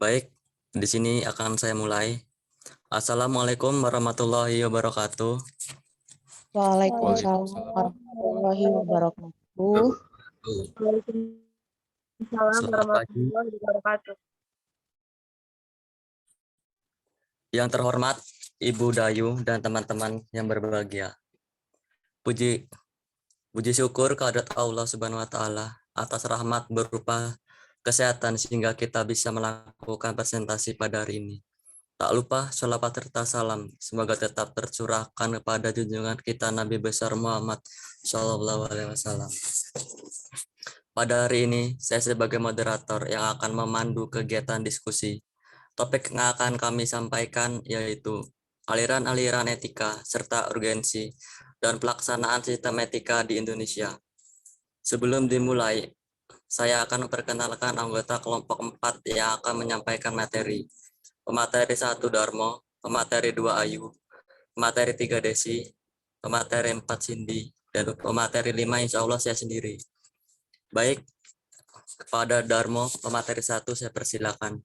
Baik, di sini akan saya mulai. Assalamualaikum warahmatullahi wabarakatuh. Waalaikumsalam warahmatullahi wabarakatuh. Waalaikumsalam Selamat pagi. warahmatullahi wabarakatuh. Yang terhormat Ibu Dayu dan teman-teman yang berbahagia. Puji syukur kehadirat Allah Subhanahu wa taala atas rahmat berupa kesehatan sehingga kita bisa melakukan presentasi pada hari ini. Tak lupa sholawat serta salam semoga tetap tercurahkan kepada junjungan kita Nabi besar Muhammad Shallallahu Alaihi Wasallam. Pada hari ini saya sebagai moderator yang akan memandu kegiatan diskusi. Topik yang akan kami sampaikan yaitu aliran-aliran etika serta urgensi dan pelaksanaan sistem etika di Indonesia. Sebelum dimulai, saya akan memperkenalkan anggota kelompok 4 yang akan menyampaikan materi. Pemateri 1 Darmo, pemateri 2 Ayu, pemateri 3 Desi, pemateri 4 Cindy, dan pemateri 5 insya Allah saya sendiri. Baik, kepada Darmo, pemateri 1 saya persilakan.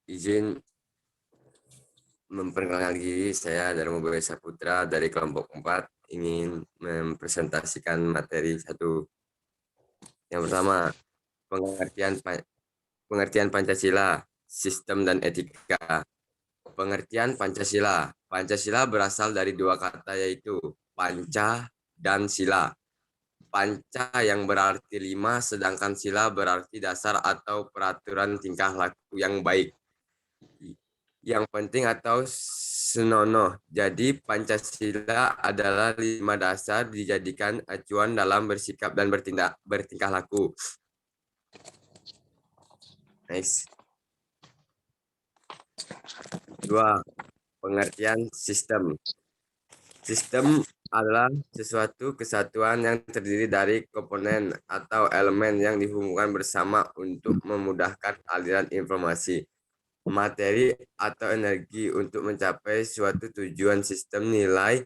Izin memperkenalkan diri, saya Darmo Boy Saputra dari kelompok 4 ingin mempresentasikan materi 1. Yang pertama, pengertian Pancasila, sistem dan etika. Pengertian Pancasila. Pancasila berasal dari dua kata yaitu panca dan sila. Panca yang berarti 5, sedangkan sila berarti dasar atau peraturan tingkah laku yang baik, yang penting atau senonoh. Jadi Pancasila adalah 5 dasar dijadikan acuan dalam bersikap dan bertingkah laku. Next. 2. Pengertian sistem. Sistem adalah sesuatu kesatuan yang terdiri dari komponen atau elemen yang dihubungkan bersama untuk memudahkan aliran informasi, materi, atau energi untuk mencapai suatu tujuan. Sistem nilai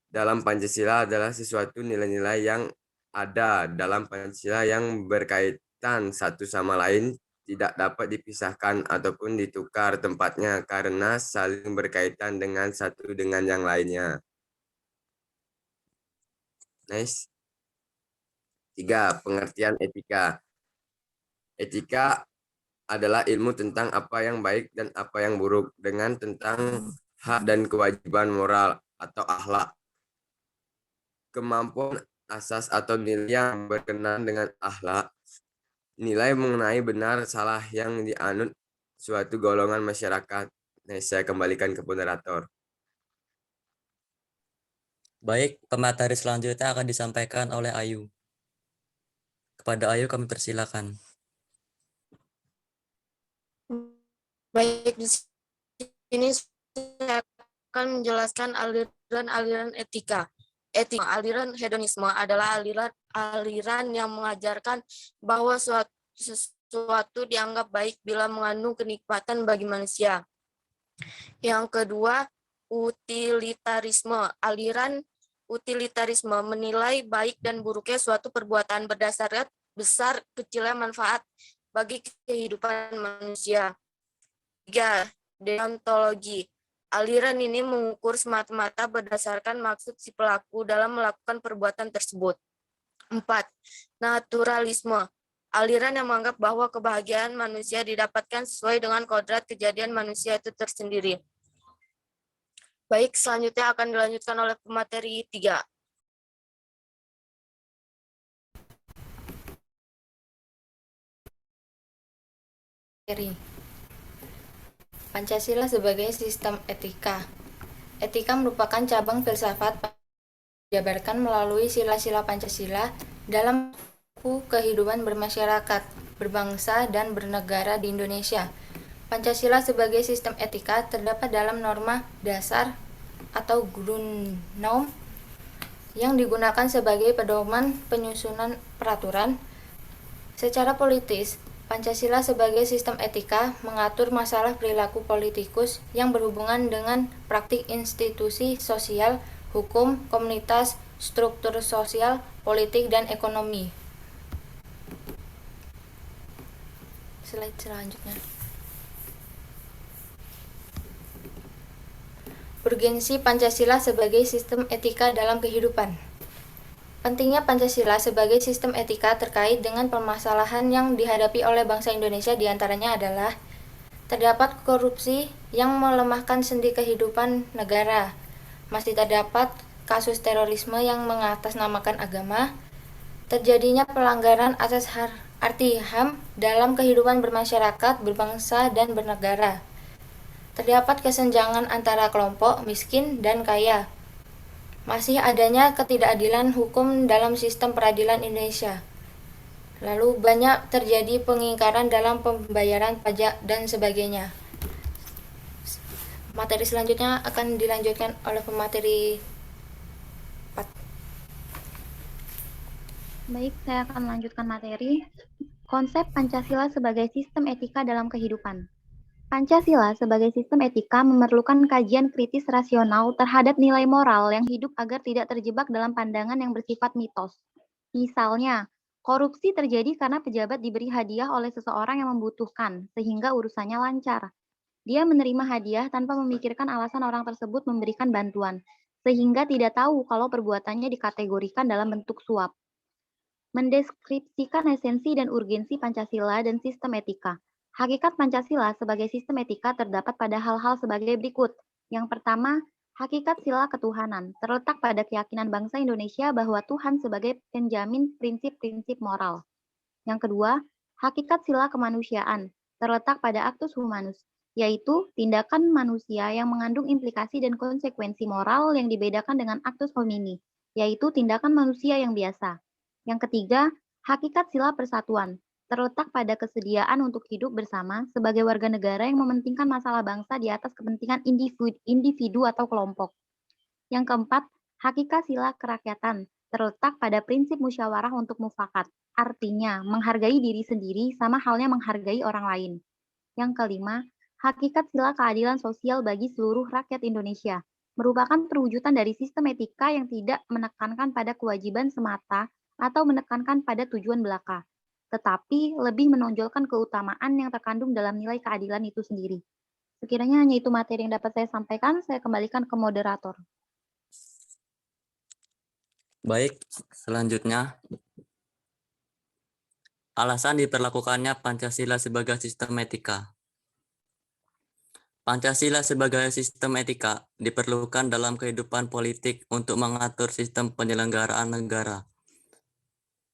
dalam Pancasila adalah sesuatu nilai-nilai yang ada dalam Pancasila yang berkaitan satu sama lain, tidak dapat dipisahkan ataupun ditukar tempatnya karena saling berkaitan dengan satu dengan yang lainnya. Nice. 3. Pengertian etika. Etika adalah ilmu tentang apa yang baik dan apa yang buruk, dengan tentang hak dan kewajiban moral atau akhlak. Kemampuan asas atau nilai yang berkenaan dengan akhlak, nilai mengenai benar salah yang dianut suatu golongan masyarakat. Nah, saya kembalikan ke moderator. Baik, pemateri selanjutnya akan disampaikan oleh Ayu. Kepada Ayu kami persilakan. Baik, di sini saya akan menjelaskan aliran-aliran etika. Aliran hedonisme adalah aliran yang mengajarkan bahwa sesuatu dianggap baik bila mengandung kenikmatan bagi manusia. Yang kedua, utilitarisme. Aliran utilitarisme menilai baik dan buruknya suatu perbuatan berdasarkan besar kecilnya manfaat bagi kehidupan manusia. 3. Deontologi. Aliran ini mengukur semata-mata berdasarkan maksud si pelaku dalam melakukan perbuatan tersebut. 4. Naturalisme. Aliran yang menganggap bahwa kebahagiaan manusia didapatkan sesuai dengan kodrat kejadian manusia itu tersendiri. Baik, selanjutnya akan dilanjutkan oleh pemateri 3. Pancasila sebagai sistem etika. Etika merupakan cabang filsafat dijabarkan melalui sila-sila Pancasila dalam kehidupan bermasyarakat, berbangsa, dan bernegara di Indonesia. Pancasila sebagai sistem etika terdapat dalam norma dasar atau Grundnorm yang digunakan sebagai pedoman penyusunan peraturan. Secara politis, Pancasila sebagai sistem etika mengatur masalah perilaku politikus yang berhubungan dengan praktik institusi sosial, hukum, komunitas, struktur sosial, politik, dan ekonomi. Slide selanjutnya. Urgensi Pancasila sebagai sistem etika dalam kehidupan. Pentingnya Pancasila sebagai sistem etika terkait dengan permasalahan yang dihadapi oleh bangsa Indonesia diantaranya adalah terdapat korupsi yang melemahkan sendi kehidupan negara, masih terdapat kasus terorisme yang mengatasnamakan agama, terjadinya pelanggaran asas arti HAM dalam kehidupan bermasyarakat, berbangsa, dan bernegara, terdapat kesenjangan antara kelompok miskin dan kaya, masih adanya ketidakadilan hukum dalam sistem peradilan Indonesia. Lalu banyak terjadi pengingkaran dalam pembayaran pajak dan sebagainya. Materi selanjutnya akan dilanjutkan oleh pemateri 4. Baik, saya akan melanjutkan materi. Konsep Pancasila sebagai sistem etika dalam kehidupan. Pancasila sebagai sistem etika memerlukan kajian kritis rasional terhadap nilai moral yang hidup agar tidak terjebak dalam pandangan yang bersifat mitos. Misalnya, korupsi terjadi karena pejabat diberi hadiah oleh seseorang yang membutuhkan, sehingga urusannya lancar. Dia menerima hadiah tanpa memikirkan alasan orang tersebut memberikan bantuan, sehingga tidak tahu kalau perbuatannya dikategorikan dalam bentuk suap. Mendeskripsikan esensi dan urgensi Pancasila dan sistem etika. Hakikat Pancasila sebagai sistem etika terdapat pada hal-hal sebagai berikut. Yang pertama, hakikat sila ketuhanan terletak pada keyakinan bangsa Indonesia bahwa Tuhan sebagai penjamin prinsip-prinsip moral. Yang kedua, hakikat sila kemanusiaan terletak pada actus humanus, yaitu tindakan manusia yang mengandung implikasi dan konsekuensi moral yang dibedakan dengan actus homini, yaitu tindakan manusia yang biasa. Yang ketiga, hakikat sila persatuan terletak pada kesediaan untuk hidup bersama sebagai warga negara yang mementingkan masalah bangsa di atas kepentingan individu atau kelompok. Yang keempat, hakikat sila kerakyatan terletak pada prinsip musyawarah untuk mufakat, artinya menghargai diri sendiri sama halnya menghargai orang lain. Yang kelima, hakikat sila keadilan sosial bagi seluruh rakyat Indonesia, merupakan perwujudan dari sistem etika yang tidak menekankan pada kewajiban semata atau menekankan pada tujuan belaka, tetapi lebih menonjolkan keutamaan yang terkandung dalam nilai keadilan itu sendiri. Sekiranya hanya itu materi yang dapat saya sampaikan, saya kembalikan ke moderator. Baik, selanjutnya. Alasan diberlakukannya Pancasila sebagai sistem etika. Pancasila sebagai sistem etika diperlukan dalam kehidupan politik untuk mengatur sistem penyelenggaraan negara.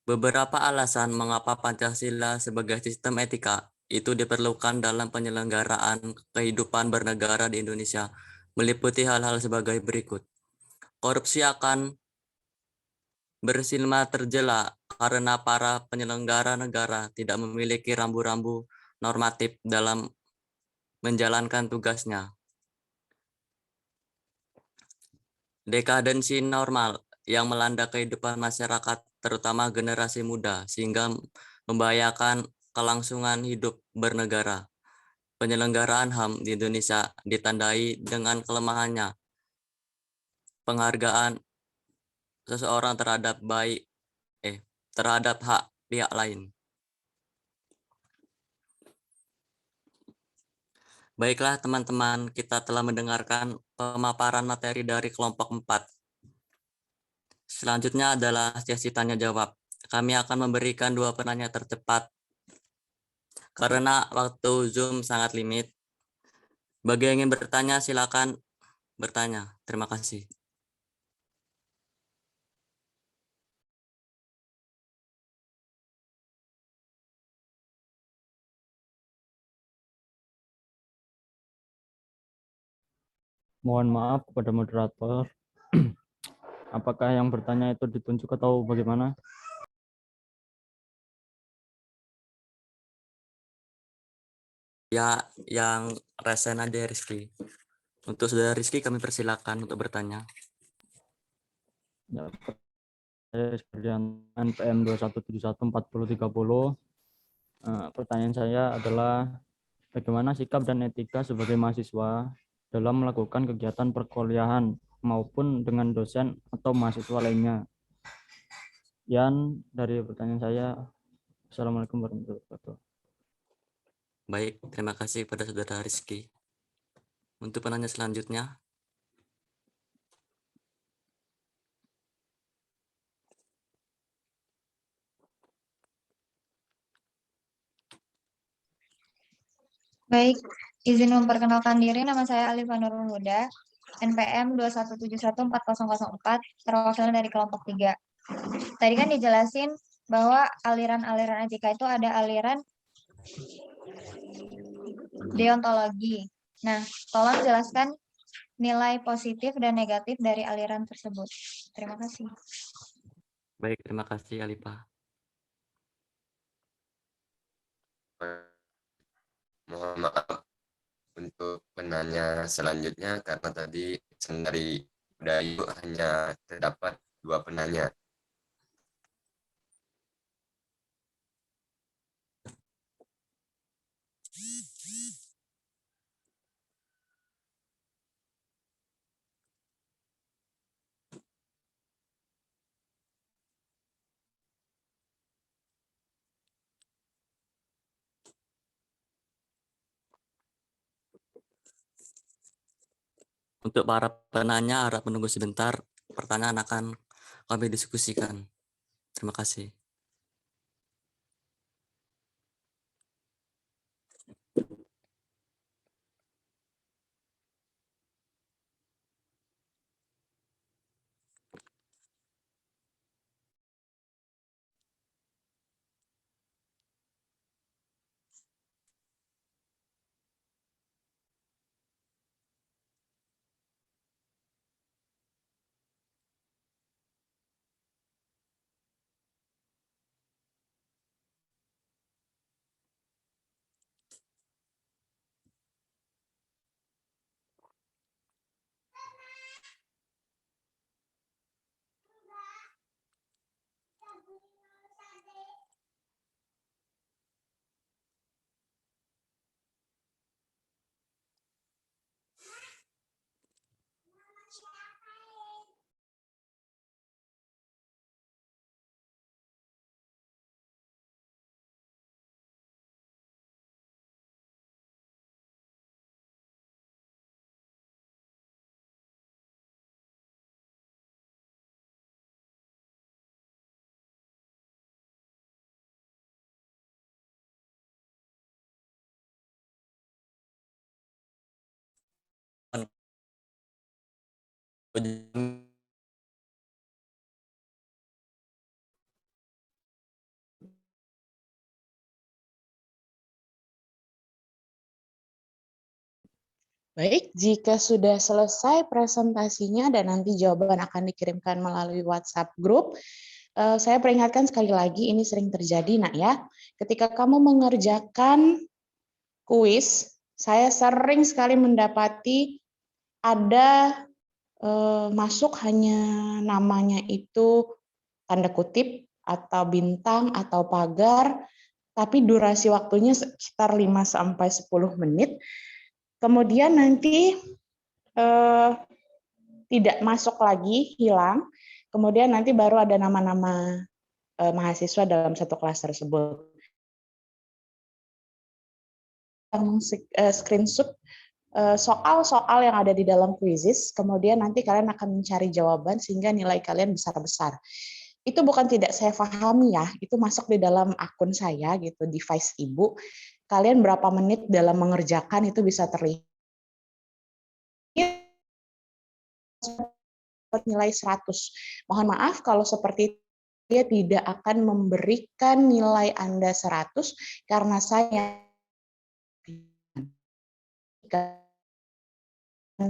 Beberapa alasan mengapa Pancasila sebagai sistem etika itu diperlukan dalam penyelenggaraan kehidupan bernegara di Indonesia meliputi hal-hal sebagai berikut. Korupsi akan bersilma terjela karena para penyelenggara negara tidak memiliki rambu-rambu normatif dalam menjalankan tugasnya. Dekadensi normal yang melanda kehidupan masyarakat terutama generasi muda sehingga membahayakan kelangsungan hidup bernegara. Penyelenggaraan HAM di Indonesia ditandai dengan kelemahannya penghargaan seseorang terhadap hak pihak lain. Baiklah teman-teman, kita telah mendengarkan pemaparan materi dari kelompok 4. Selanjutnya adalah sesi tanya jawab. Kami akan memberikan 2 penanya tercepat karena waktu Zoom sangat limit. Bagi yang ingin bertanya, silakan bertanya. Terima kasih. Mohon maaf kepada moderator. Apakah yang bertanya itu ditunjuk atau bagaimana? Ya, yang resen aja Rizky. Untuk saudara Rizky kami persilakan untuk bertanya. Ya, saya seperti NPM 21714030 Pertanyaan saya adalah bagaimana sikap dan etika sebagai mahasiswa dalam melakukan kegiatan perkuliahan maupun dengan dosen atau mahasiswa lainnya. Sekian dari pertanyaan saya. Assalamualaikum warahmatullahi wabarakatuh. Baik, terima kasih kepada Saudara Rizky. Untuk penanya selanjutnya, Baik, izin memperkenalkan diri, nama saya Alifah Nurul Huda, NPM 2171404, terwakil dari kelompok 3. Tadi kan dijelasin bahwa aliran-aliran etika itu ada aliran deontologi. Nah, tolong jelaskan nilai positif dan negatif dari aliran tersebut. Terima kasih. baik, terima kasih Alipah. Mohon maaf untuk penanya selanjutnya karena tadi dari Budayu hanya terdapat 2 penanya. Untuk para penanya harap menunggu sebentar, pertanyaan akan kami diskusikan. Terima kasih. Baik, jika sudah selesai presentasinya dan nanti jawaban akan dikirimkan melalui WhatsApp group, saya peringatkan sekali lagi, ini sering terjadi, nak ya. Ketika kamu mengerjakan kuis, saya sering sekali mendapati ada masuk hanya namanya itu tanda kutip atau bintang atau pagar, tapi durasi waktunya sekitar 5-10 menit. Kemudian nanti tidak masuk lagi, hilang. Kemudian nanti baru ada nama-nama mahasiswa dalam satu kelas tersebut. Screenshot soal-soal yang ada di dalam quizzes, kemudian nanti kalian akan mencari jawaban sehingga nilai kalian besar-besar. Itu bukan tidak saya pahami ya, itu masuk di dalam akun saya gitu, device ibu. Kalian berapa menit dalam mengerjakan itu bisa terlihat. Nilai 100. Mohon maaf kalau seperti dia tidak akan memberikan nilai Anda 100 karena saya 50,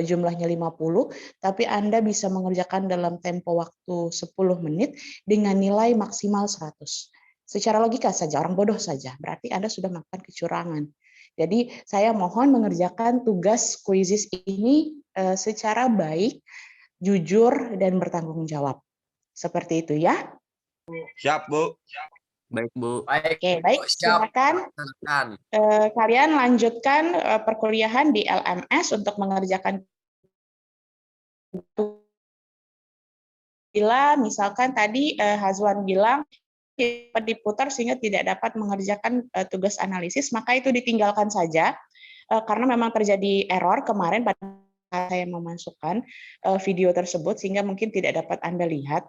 jumlahnya 50, tapi Anda bisa mengerjakan dalam tempo waktu 10 menit dengan nilai maksimal 100. Secara logika saja, orang bodoh saja, berarti Anda sudah melakukan kecurangan. Jadi saya mohon mengerjakan tugas quizzes ini secara baik, jujur, dan bertanggung jawab. Seperti itu ya. Siap, Bu. Baik, Bu. Baik, Oke, baik. siap. Silakan Laksanakan. kalian lanjutkan perkuliahan di LMS untuk mengerjakan bila misalkan tadi Hazwan bilang diputar sehingga tidak dapat mengerjakan tugas analisis, maka itu ditinggalkan saja karena memang terjadi error kemarin pada saya memasukkan video tersebut sehingga mungkin tidak dapat Anda lihat.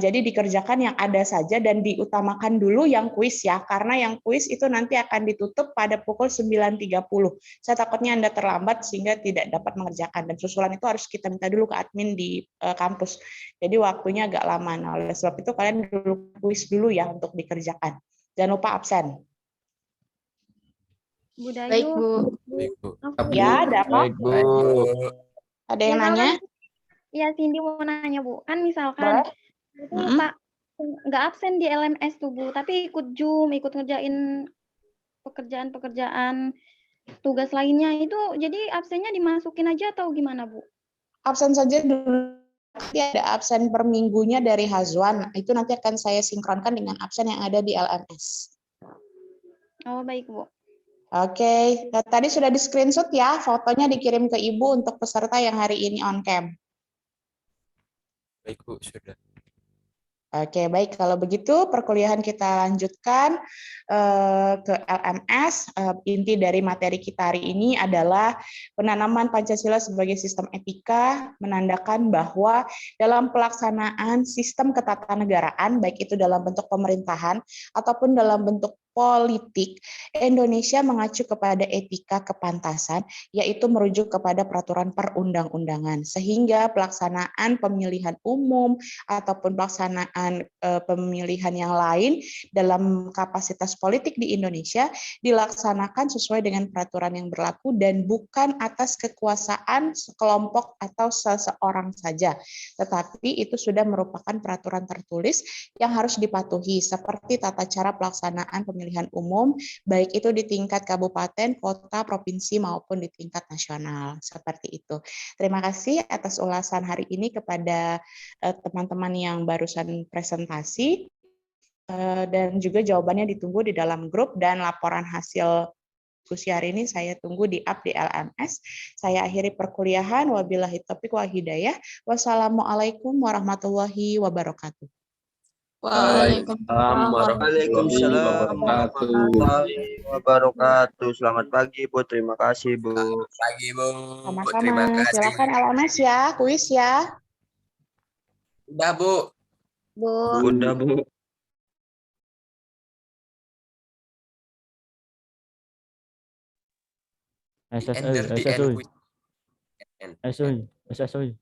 Jadi dikerjakan yang ada saja dan diutamakan dulu yang kuis ya, karena yang kuis itu nanti akan ditutup pada pukul 9.30. Saya takutnya Anda terlambat sehingga tidak dapat mengerjakan dan susulan itu harus kita minta dulu ke admin di kampus. Jadi waktunya agak lama. Nah, oleh sebab itu kalian dulu kuis dulu ya untuk dikerjakan. Jangan lupa absen. Bu Dayu. Baik, Bu. Baik, Bu. Ya, ada apa? Baik, Bu. Baik, Bu. Ada yang Misalkan, nanya? ya Cindy mau nanya Bu, kan misalkan Boleh. itu Pak nggak absen di LMS tuh Bu, tapi ikut Zoom, ikut ngerjain pekerjaan-pekerjaan tugas lainnya itu, jadi absennya dimasukin aja atau gimana Bu? Absen saja dulu. Nanti ada absen per minggunya dari Hazwan. Itu nanti akan saya sinkronkan dengan absen yang ada di LMS. Oh baik Bu. Oke, tadi sudah di screenshot ya, fotonya dikirim ke Ibu untuk peserta yang hari ini on cam. Baik, Bu. Sudah. Oke, baik. Kalau begitu, perkuliahan kita lanjutkan ke LMS. Inti dari materi kita hari ini adalah penanaman Pancasila sebagai sistem etika, menandakan bahwa dalam pelaksanaan sistem ketatanegaraan, baik itu dalam bentuk pemerintahan ataupun dalam bentuk politik, Indonesia mengacu kepada etika kepantasan, yaitu merujuk kepada peraturan perundang-undangan, sehingga pelaksanaan pemilihan umum ataupun pelaksanaan pemilihan yang lain dalam kapasitas politik di Indonesia dilaksanakan sesuai dengan peraturan yang berlaku dan bukan atas kekuasaan sekelompok atau seseorang saja, tetapi itu sudah merupakan peraturan tertulis yang harus dipatuhi seperti tata cara pelaksanaan pemilihan umum, baik itu di tingkat kabupaten, kota, provinsi maupun di tingkat nasional. Seperti itu. Terima kasih atas ulasan hari ini kepada teman-teman yang barusan presentasi dan juga jawabannya ditunggu di dalam grup dan laporan hasil diskusi hari ini saya tunggu di up di LMS. Saya akhiri perkuliahan. Wabillahi taufiq wal hidayah. Wassalamualaikum warahmatullahi wabarakatuh. Waalaikumsalam Waalaikumsalam warahmatullahi wabarakatuh. Selamat pagi, Bu. Terima kasih, Bu. Pagi, Bu. Terima Sama-sama. kasih. Silakan LMS ya, kuis ya. Udah, Bu. Bu. Udah, Bu. SSI, Enter di SSI, end. SSI, SSI.